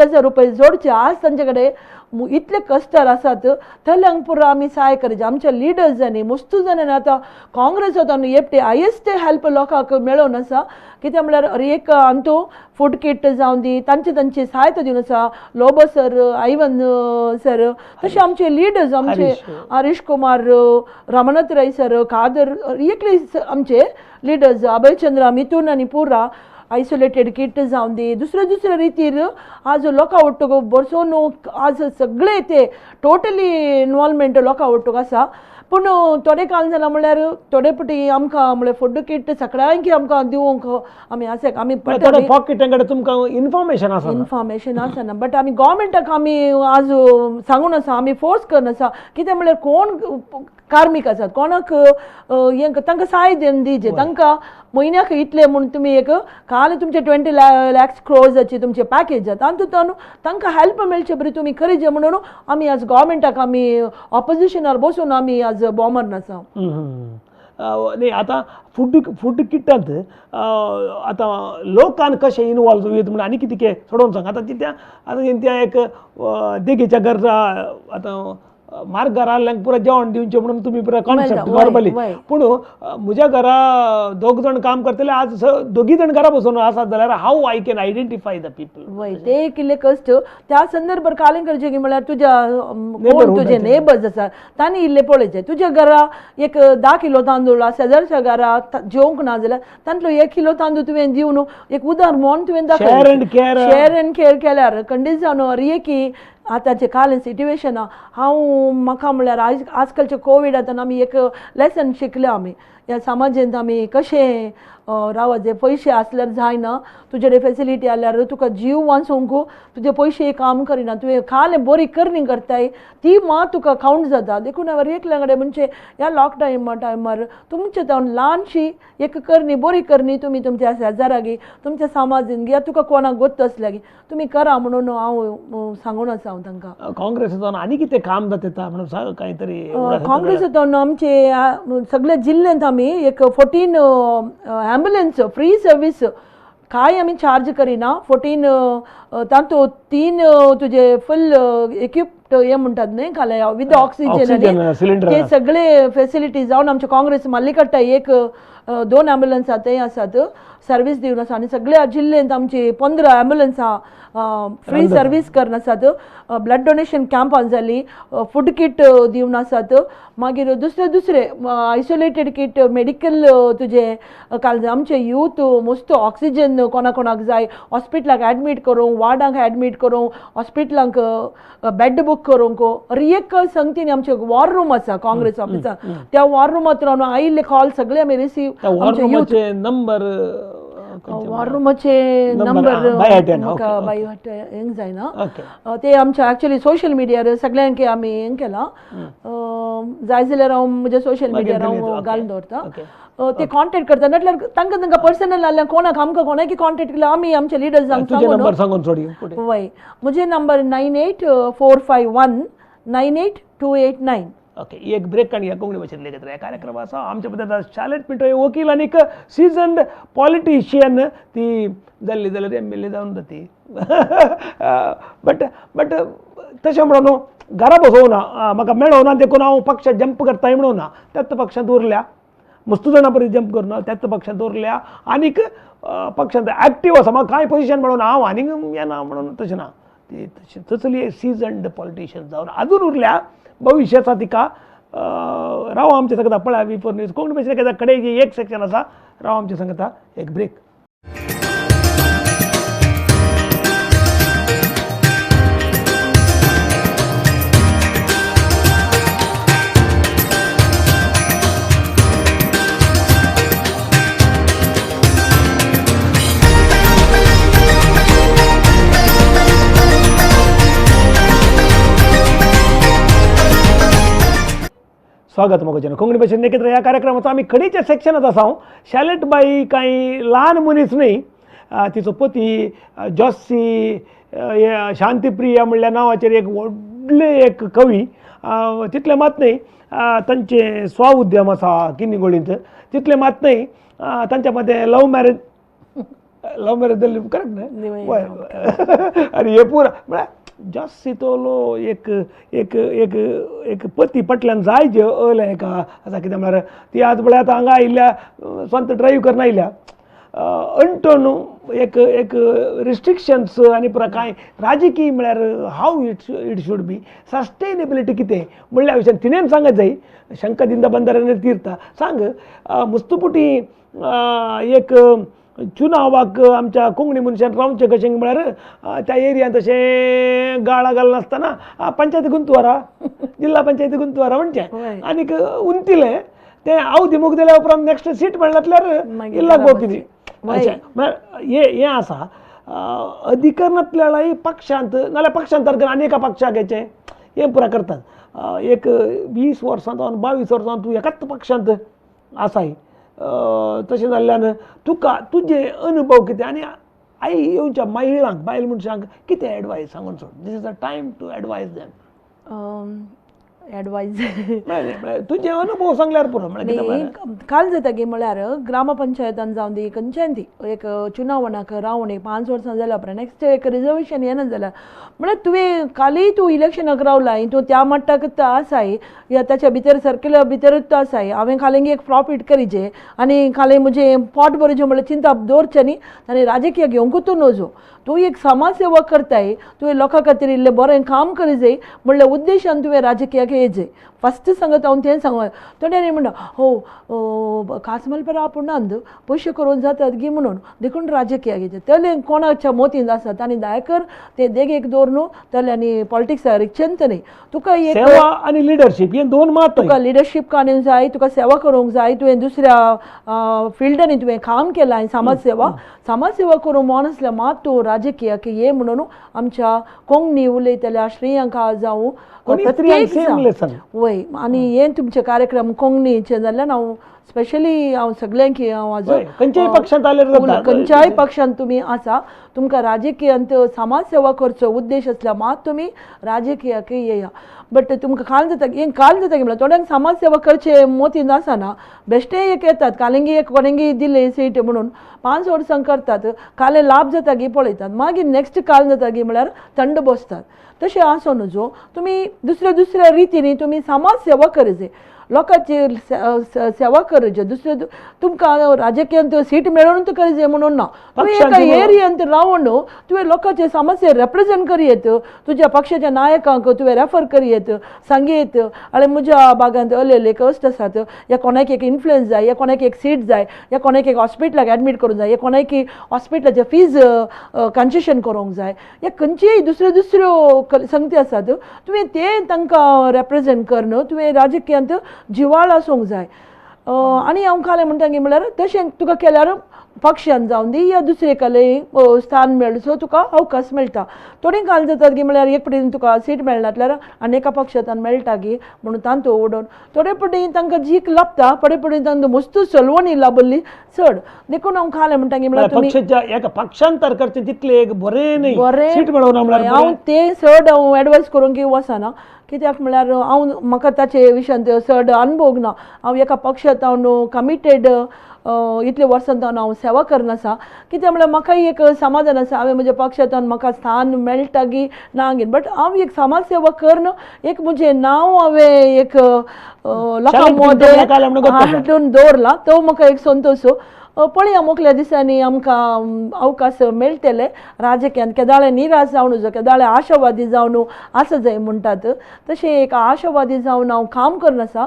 1000 रुपया जोडचे. आज तांचे कडेन इतले कस्टर आसात, थंय पुरो आमी सहाय करचे. आमच्या लिडर्सांनी मस्तू जाणांनी आतां काँग्रेस होता न्हू एफटी हायेस्ट हेल्प लोकांक मेळोन आसा. कित्याक म्हळ्यार हर एक आमचो फूड किट जावं दी तांची सहायता दिवन आसा. लोबो सर, आयवन सर, तशें आमचे लिडर्स आमचे हरीश कुमार, रामनाथ राय सर, कादर, एकले आमचे लिडर्स, अभयचंद्र, मिथून आनी पुरा आयसोलेटेड किट जावं दी दुसऱ्या रितीर आज लोकां ओट्टूक बसोन आज सगळे ते टोटली इन्वॉल्वमेंट लोकां ओट्टूक आसा. पूण थोडे काळ जाला म्हळ्यार थोडे पटी आमकां म्हळ्यार फूड किट सगळ्यांक आमकां दिवंक आमी आसाक आमी पॉकेटां कडेन तुमकां इन्फॉर्मेशन आसना. बट आमी गव्हर्मेंटाक आमी आज सांगून आसा, आमी फोर्स करून आसा. कित्याक म्हळ्यार कोण कार्मीक आसात, कोणाक तांकां सहाय दिवचे, तांकां म्हयन्याक इतले म्हूण तुमी एक काल तुमचे 20 lakhs crores तुमचे पॅकेज जाता, तातूंत तांकां हेल्प मेळचे बरी तुमी करचे म्हणून आमी आज गव्हर्मेंटाक आमी ऑपोजिशनार बसून आमी आज बॉमर आसा. नाही आता फूड किटांत आतां लोकांक कशें इनवॉल्व जावं म्हणून आनी कितें सोडोवन सांग. आतां त्या एक देगेच्या गरजा आतां मार्ग घरांक पुरो जेवण दिवचें म्हणून तुमी पुरो कॉन्सेप्ट नॉर्मली. पूण म्हज्या घरा 2 जाण काम करतले, आज 2 जाण घरा बसून आसात जाल्यार how I can identify the people. वय ते किल्ले कश्ट त्या संदर्भात कालें करचें की म्हळ्यार तुजे नेबर्स आसात तांणी इल्ले पळयचे. तुज्या घरा एक 10 किलो तांदूळ शेजारच्या घरा जेवंक ना जाल्यार तांतलो 1 किलो तांदूळ तुवें दिवन एक उदाहरण म्हणून तुवें शेअर अँड केअर केल्यार खंडीत जावन हर की आतांचे काल सिट्युएशन हांव म्हाका म्हळ्यार आजकालचे कोविडांत आमी एक लेसन शिकले आमी ह्या समाजांत आमी कशें रावत. जे पयशे आसल्यार जायना, तुजे कडेन फेसिलिटी आसल्यार तुका जीव वाचोवंक तुजे पयशे काम करिना, तुवें खालें बरी करणी करताय ती मात तुका कावंट जाता. देखून हांव एकल्या कडेन म्हणजे ह्या लॉकडावन टायमार तुमचे जावन ल्हानशी एक करणी बरी करणी तुमी तुमच्या शेजारागी तुमच्या समाजान घ्या, तुका कोणाक गोत्त आसल्या तुमी करा म्हणून हांव सांगून आसा. हांव तांकां काँग्रेसांतल्यान आनी कितें काम जाता म्हणून सांग कांय तरी. काँग्रेसांतल्यान आमचे सगळे जिल्ल्यांत आमी एक 14 ॲम्ब्युलन्स फ्री सर्वीस काय आमी चार्ज करिना. 14 3 तुजे फुल इक्विप्ड हे म्हणटात न्हय खाले विथ ऑक्सिजन ते सगळे फेसिलिटी जावन आमचे काँग्रेस मल्लिकट्टा एक 2 ॲम्ब्युलन्स ते आसात सर्वीस दिवन आसा आनी सगळ्या जिल्ल्यांत आमची 15 ॲम्ब्युलन्स फ्री सर्वीस करन आसात. ब्लड डोनेशन कॅम्प जाली, फूड किट दिवन आसात. मागीर दुसरे आयसोलेटेड किट मेडिकल तुजे काल आमचे यूथ मस्त ऑक्सिजन कोणाक जाय हॉस्पिटलाक एडमीट करूंक, वार्डांक एडमीट करूंक, हॉस्पिटलांक बेड बूक करूंक. हर एक संगतीन आमचे वॉर रूम आसा काँग्रेस ऑफिसांत, त्या वॉर रूमांत रावन आयिल्ले कॉल सगळे आमी रिसीव नंबर वॉर रूमाचे नंबर म्हाका बाय हेंक जायना. ते आमच्या एक्चुअली सोशल मिडियार सगळ्यांक आमी हें केलां. जाय जाल्यार हांव म्हज्या सोशल मिडियार हांव घालून दवरतां. ते कॉन्टेक्ट करता नाल्यार तांकां पर्सनल आसल्यार कोणाक आमकां कोणाक कॉन्टेक्ट केला आमी आमच्या लिडर्सांक सांगून. वय म्हजे नंबर 984519 98289. ओके, एक ब्रेक आणि या कोंकणी भाषेत लेखत ह्या कार्यक्रम असा आमच्या बद्दल शालेट पिंटो वकील आणि एक सीझन्ड पॉलिटिशियन ती जाल्ली जाल्यार MLA जावन जाती. बट तशें म्हणून घरा बसोवना म्हाका मेळोना देखून हांव पक्षात जंप करताय म्हणून ना, त्याच पक्षांत उरल्या मस्त जाणां परी जंप करना त्याच पक्षांत उरल्या आनीक पक्षांत एक्टीव आसा. म्हाका कांय पोजिशन मेळोन हांव आनीक येना म्हणून तशें ना. ती तसली सीझन्ड पॉलिटिशियन जावन अजून उरल्या भविष्याचा तिका राव आमच्या सांगता पळया V4 न्यूज कोंकणी भाशेन कडेन एक सेक्शन आसा राव आमच्या सांगता एक ब्रेक. स्वागत मगोजन कोंकणी भाशेन नखेत्र ह्या कार्यक्रमाचो आमी खडीच्या सेक्शनात आसा शॅलेट बाई कांय ल्हान मनीस न्ही तिचो पती जॉसी शांतीप्रिया म्हणल्या नांवाचेर एक व्हडले एक कवी तितले मात न्ही तांचे स्वाउद्यम आसा किन्निगोळींत तितले मात न्ही तांच्या मध्ये लव मॅरेज जाल्ली करेक्ट न्ही आनी हे पुरा म्हळ्यार जास्ती तोलो एक एक एक एक पती पटल्यान जाय जे हेका आसा कितें म्हळ्यार ती आज म्हळ्यार आतां हांगा आयिल्ल्या स्वंत ड्रायव्ह करना आयिल्ल्या अंटोन एक एक रिस्ट्रिक्शन्स आनी पुरा कांय राजकीय म्हळ्यार how it should be sustainability कितें म्हणल्या विशयान तिणेन सांगत जाय शंकदिंदा बंदारान तीर्था सांग मुस्तुपुटी एक चुनावाक आमच्या कोंकणी मनशान रावचें कशें म्हळ्यार त्या एरियान तशें गाळा घालनासतना पंचायती गुंतवारा जिल्हा पंचायती गुंतवारा म्हणचें आनीक उंतिलें तें हांव दिमूक दिल्या उपरांत नेक्स्ट सीट मेळनातल्यार इल्ला गो कितें म्हळ्यार हें आसा अधिकरणांतल्या पक्षांत नाल्यार पक्षांतर आनी एका पक्षाक हेचें हें पुरा करतात एक 20 वर्सां जावन 22 वर्सां तूं एकाच पक्षांत आसाय तशें जाल्ल्यान तुका तुजे अनुभव कितें आनी आई येवच्या महिलांक बायल मनशांक कितें एडवायस सांगून सोड this is the time to advise them advise तुजे अनुभव सांगल्यार पुरो काल जाता की म्हळ्यार ग्रामपंचायतान जावन दी खंयच्याय ती एक चुनावणाक रावन एक 5 वर्सां जाल्या उपरांत नेक्स्ट एक रिजर्वेशन येना जाल्यार म्हळ्यार तुवें कालय तूं इलेक्शनाक रावलाय तूं त्या मट्टाक आसाय या ताच्या भितर सर्क्युलर भितरूच तो आसाय हांवें खालेंगी एक प्रॉफीट करीचे आनी खालें म्हजें पोट भरचें म्हळ्यार चिंता दवरचें न्ही आनी राजकीय घेवंकूच तूं नजो तूं एक समाज सेवक करताय तुवें लोकां खातीर इल्लें बरें काम करी जाय म्हणल्यार उद्देशान तुवें राजकीयाक येयचें फस्ट सांगत हांव तें सांगूं थोड्यांनी म्हणटा हो खास मलपेर आपुणांत पयशे करून जातात गी म्हणून देखून राजकीयाक येचें तले कोणाच्या मोतीन आसात आनी दायकर ते देगेक दवरून तल्यांनी पॉलिटिक्साक रिक्षंत न्ही तुका एक सेवा आनी लिडरशीप हे दोन मात तुका लिडरशीप काडूंक जाय तुका सेवा करूंक जाय तुवें दुसऱ्या फिल्डांनी तुवें काम केलां समाज सेवा करूंक मन आसल्या मात तूं राजकीयाक ये म्हणून आमच्या कोंकणी उलयतल्या श्रेयांका जावं वय आनी हे तुमचे कार्यक्रम कोंकणीचे जाल्यार हांव स्पेशली हांव सगळ्यांक हांव खंयच्याय पक्षांत तुमी आसा तुमकां राजकीयांत समाज सेवा करचो उद्देश आसल्या मात तुमी राजकीयाक येया बट तुमकां काल जाता की म्हळ्यार थोड्यांक समाज सेवा करचे मोतीन आसना बेश्टे एक येतात कालिंगी एक कोणेंगी दिले सीट म्हणून 5 वर्सां करतात काले लाभ जाता की पळयतात मागीर नेक्स्ट काल जाता की म्हळ्यार थंड बसतात तशें आसो नजो तुमी दुसऱ्या रितीनी तुमी समाज सेवा करचे लोकांची सेवा करचे दुसरे तुमकां राजकीयांत सीट मेळोवन करचे म्हणून ना तुवें एका एरियांत रावन तुवें लोकांचे समस्या रेप्रेझेंट करीत तुज्या पक्षाच्या नायकांक तुवें रेफर करीत सांगीत आनी म्हज्या भागांत अलेले कश्ट आसात या कोणाक एक इन्फ्लुएन्स जाय या कोणाक एक सीट जाय या कोणाक एक हॉस्पिटलाक एडमीट करूंक जाय या कोणाक हॉस्पिटलाचे फीज कन्सेशन करूंक जाय या खंयचीय दुसऱ्यो संगती आसात तुवें ते तांकां रेप्रेझेंट करन तुवें राजकीयांत जिवाळ आसूंक जाय आनी हांव खालें म्हणटा की म्हळ्यार तशें तुका केल्यार पक्षान जावन दी या दुसरे कले स्थान मेळचो तुका अवकाश मेळटा थोडीं काल जातात की म्हळ्यार एक पटीन तुका सीट मेळनातल्यार आनी एका पक्षांत मेळटा की म्हणून तांतू ओडोन थोडे पटीन तांकां जीक लाभता थोडे पटीन तांकां मस्तू चलवणी लाभल्ली चड देखून हांव खालें म्हणटा की म्हळ्यार पक्षांतर करचें तितलें एक बरें न्ही सीट मेळोना म्हळ्यार हांव तें चड हांव एडवायस करूंक वचना कित्याक म्हळ्यार हांव म्हाका ताचे विशयान चड अनुभव ना हांव एका पक्षांत हांव कमिटेड इतले वर्सां जावन हांव सेवा करनासा कित्याक म्हळ्यार म्हाकाय एक समाधान आसा हांवें म्हज्या पक्षांतल्यान म्हाका स्थान मेळटा की ना घेन बट हांव एक समाज सेवा करन एक म्हजें नांव हांवें एक लोकां मदें हाडून दवरलां तो म्हाका एक संतोश पळया मुखल्या दिसांनी आमकां अवकाश मेळटले राजकीयांत केदाळे निराश जावन नजो केदाळे आशावादी जावन आसा जाय म्हणटात तशें एक आशावादी जावन हांव काम करनासा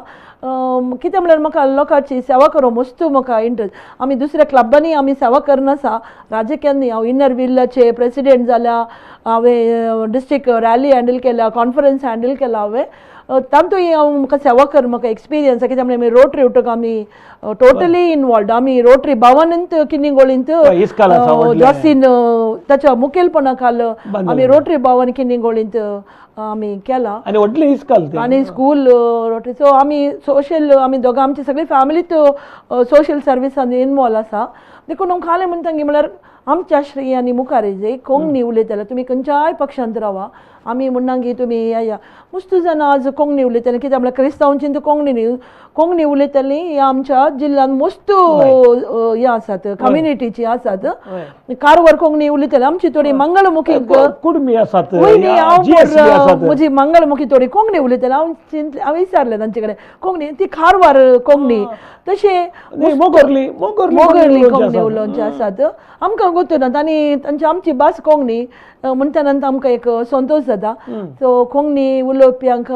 कित्याक म्हळ्यार म्हाका लोकांची सेवा करूंक मस्तू म्हाका इंट्रस्ट आमी दुसऱ्या क्लबांनी आमी सेवा करनासा राजकीयांनी हांव इनर विल्लाचे प्रेसिडेंट जाल्या हांवें डिस्ट्रिक्ट रॅली हँडल केल्या कॉन्फरन्स हँडल केला हांवें तांतूय हांव म्हाका सेवा कर म्हाका एक्सपिरियन्स कित्याक म्हळ्यार रोटरी उठक आमी टोटली इनवॉल्ड आमी रोटरी भवनांत किन्निंगोळींत इस्काल आसा व्हडलें. जॉसीन ताच्या मुखेलपणा खाल आमी रोटरी भवन किन्निंगोळींत आमी केला आणि व्हडलें इस्काल तें. आणि स्कूल रोटरी सो आमी सोशल आमी दोगां आमची सगळी फॅमिलीत सोशल सर्विसान इनवॉल्व आसा देखून हांव खालें म्हणटा म्हळ्यार आमच्या श्रेयांनी मुखार जे कोंकणी उलयताले तुमी खंयच्याय पक्षांत रावा आमी म्हणना की तुमी या मस्त जाणां आज कोंकणी उलयताली कित्याक म्हळ्यार क्रिस्तांवांची कोंकणी न्ही कोंकणी उलयताली ही आमच्या जिल्ल्यांत मस्त हे आसात कम्युनिटीची आसात कारवार कोंकणी उलयताली आमची थोडी मंगळमुखी कुडमी आसात म्हजी मंगळमुखी थोडी कोंकणी उलयताली हांव विचारलें तांचे कडेन कोंकणी ती कारवार कोंकणी तशें मोगर्ली कोंकणी उलोवचे आसात आमकां गोतूनात आनी आमची भास कोंकणी म्हणटना आमकां एक संतोश जाता सो कोंकणी उलोवप्यांक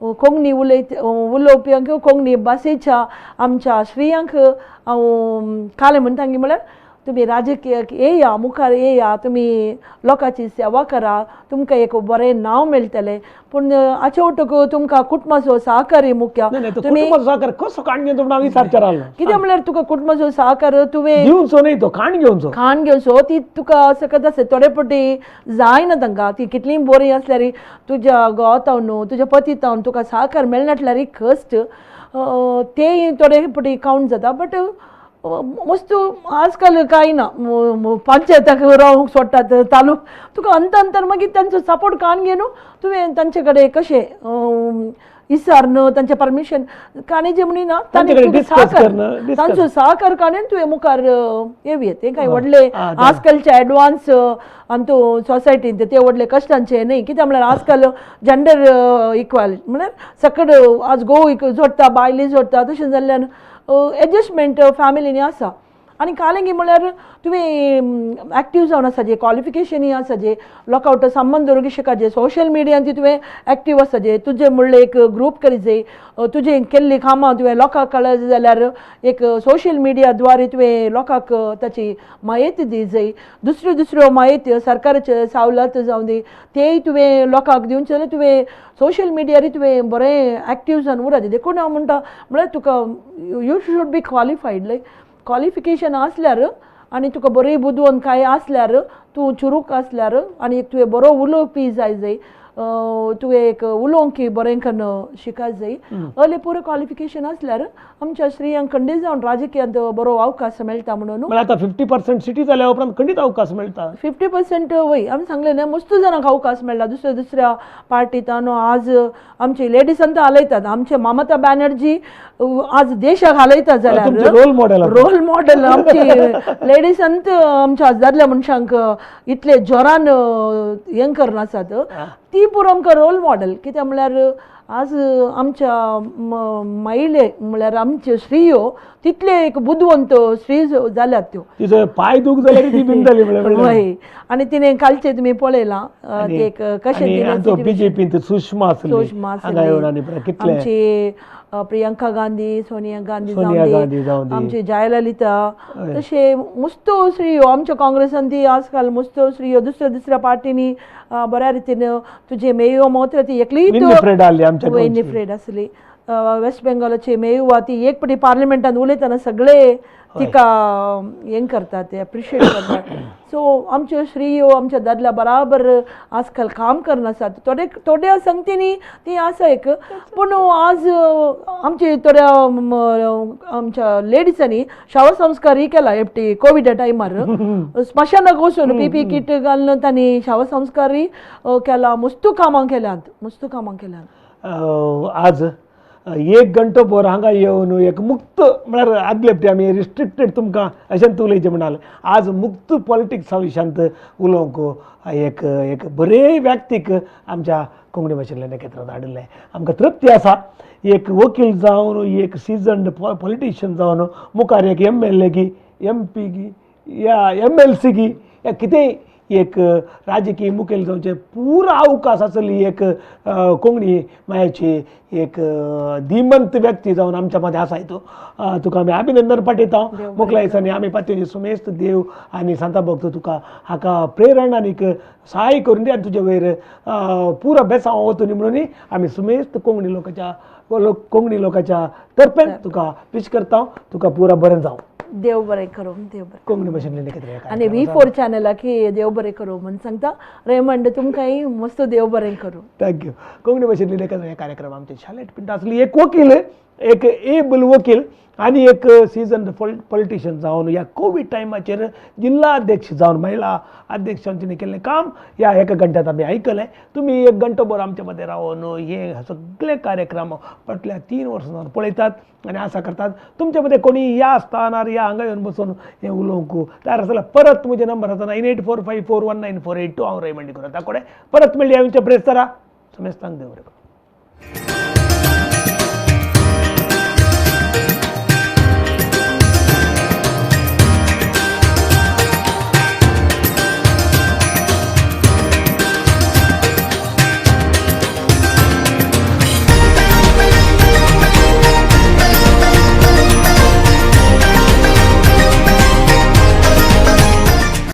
कोंकणी उलोवप्यांक कोंकणी भाशेच्या आमच्या श्रेयांक हांव खालें म्हणटा म्हळ्यार तुमी राजकीयाक येया मुखार येया तुमी लोकांची सेवा करा तुमकां एक बरें नांव मेळटलें पूण हाचे उटक तुमकां कुटुंबाचो सहकार्य मुख्य सहकार कसो काण घेवन तुमकां विचारचे रावलो कित्याक म्हळ्यार तुका कुटुंबाचो सहकार तुवें दिवचो न्ही तो खाण घेवचो खाण घेवचो ती तुका सकत आसा थोडे फावटी जायना तांकां ती कितलीय बरी आसल्यार तुज्या घोवातावन न्हू तुज्या पतीतावन तुका सहकार मेळनाटल्यार खस्ट तेय थोडे फावटी कावंट जाता बट मस्त आजकाल कांय ना पंचायताक रावंक सोडटात तालूक तुका अंतर मागीर तांचो सपोर्ट काण घे न्हू तुवें तांचे कडेन कशें विचारन तांचें परमिशन काणी जे म्हणिना तांचो सहकार काणेन तुवें मुखार येवये तें कांय व्हडले आजकालचे एडवान्स आमचो सोसायटीन ते व्हडले कश्टांचे न्ही कित्याक म्हळ्यार आजकाल जेंडर इक्वालिटी म्हळ्यार सकड आज घोव जोडटा बायली जोडटा तशें जाल्ल्यान एडजस्टमेंट फॅमिलीनी आसा आनी कालेंगी म्हळ्यार तुवें एक्टीव जावन आसा जे क्वॉलिफिकेशनय आसा जे लोकां वांगडा संबंध दवरूंक शिकाजे सोशल मिडियान ती तुवें एक्टीव आसा जे तुजें म्हणलें एक ग्रूप करी जे तुजें केल्लीं कामां तुवें लोकांक कळय जाल्यार एक सोशल मिडिया द्वारे तुवें लोकांक ताची माहिती दी जाय दुसऱ्यो माहिती सरकाराच्यो सवलत जावं दी तेय तुवें लोकांक दिवचे जाल्यार तुवें सोशल मिडियार तुवें बरें एक्टीव जावन उरता देखून हांव म्हणटा म्हळ्यार तुका you should be qualified like qualification आसल्यार आनी तुका बरी बुदवण काय आसल्यार तूं चुरूक आसल्यार आनी तुवें बरो उलोवपी जाय तुवें एक उलोवंक बरें करून शिकाय जाय असलें पुरो क्वॉलिफिकेशन आसल्यार आमच्या स्त्रियांक खंडीत जावन राजकीयांत बरो अवकाश मेळटा म्हणून आतां 50% सिटी जाल्या उपरांत खंडीत अवकाश मेळटा 50% वय आमी सांगलें न्ही मस्त जाणांक अवकाश मेळटा दुसऱ्या पार्टींत आज आमचे लेडीजांत हालयतात आमचे ममता बॅनर्जी आज देशाक हालयता जाल्यार रोल मॉडेल आमची लेडीजांत आमच्या दादल्या मनशांक इतले जोरान हें करनासात ती पुरो आमकां रोल मॉडेल कित्याक म्हळ्यार आज आमच्या महिले म्हळ्यार आमच्यो स्त्रियो तितले एक बुदवंत स्त्री जाल्यात त्यो तिचो पाय दुख जाल्यार ती बिंदली हय आनी तिणें कालचे तुमी पळयलां एक कशें बीजेपींत सुषमा आमची प्रियंका गांधी सोनिया गांधी जावं आमची जयललिता तशे मस्त स्त्रियो आमच्या काँग्रेसान ती आजकाल मस्त स्त्रियो दुसऱ्या पार्टीनी बऱ्या रितीन तुजे मेयो मोत्र ती एकलीच फ्रेड आसली वेस्ट बेंगॉलाची मेयुवा ती एक पटी पार्लिमेंटान उलयतना सगळे तिका हें करतात एप्रिशिएट करतात सो आमच्यो स्त्रियो आमच्या दादल्या बराबर आजकाल काम करनासात थोड्या संगतीनी ती आसा एक पूण आज आमचे थोड्या आमच्या लेडीजांनी शव संस्कार ही केला एपटी कोविडा टायमार स्मशानाक वचून पीपी किट घालून तांणी शव संस्कार केला मस्त कामां केल्यात आज 1 घंटो भर हांगा येवन एक मुक्त म्हळ्यार आदले फावटी आमी रिस्ट्रिक्टेड तुमकां अशें उलयचें म्हणाले आज मुक्त पॉलिटिक्सा विशयांत उलोवंक एक बरे व्यक्तीक आमच्या कोंकणी भाशेंतल्या नखेत्रांत हाडिल्लें आमकां तृप्ती आसा एक वकील जावन एक सिजन्ड पॉलिटिशियन जावन मुखार एक MLA की MP की या MLC की या कितेंय एक राजकीय मुखेल जावचे पुरा अवकाश आसली एक कोंकणी मायाची एक धीमंत व्यक्ती जावन आमच्या मध्ये आसा तो तुका आमी अभिनंदन पाठयता मोकल्या दिसांनी आमी पातयेचे सुमेस्त देव आनी सांता भक्त तुका हाका प्रेरण आनीक सहाय करून दी आनी तुजे वयर पुरो बेसांव वतुनी म्हणून आमी सुमेस्त कोंकणी लोकांच्या तर्फेन तुका विश करता तुका पुरा बरें जावं देव बरें करूं देव बरें कोंकणी भाशेन लेखित आनी V4 चॅनलाकी देव बरें करूं म्हणून सांगता रेमंड तुमकांय मस्त देव बरें करूं थँक्यू कोंकणी भाशेन लेखित हे कार्यक्रम आमचे शाळेत पिंट आसली एक वकील एक एबल वकील आनी एक सीजन पॉलिटिशियन जावन ह्या कोविड टायमाचेर जिल्हा अध्यक्ष जावन महिला अध्यक्षांचे केल्लें काम ह्या एका घंट्यात आमी आयकलें तुमी एक घंटोभर आमचे मदें रावन हे सगळे कार्यक्रम फाटल्या 3 वर्सां जावन पळयतात आनी आशा करतात तुमचे मदें कोणी ह्या स्थानार ह्या हांगा येवन बसून हें उलोवंक तयार आसल्यार परत म्हजे नंबर आसा 9845419482 हांव रेमंड करता कोडे परत मेळया तुमचे प्रेस करा समेस्तांक देव बरें करूं.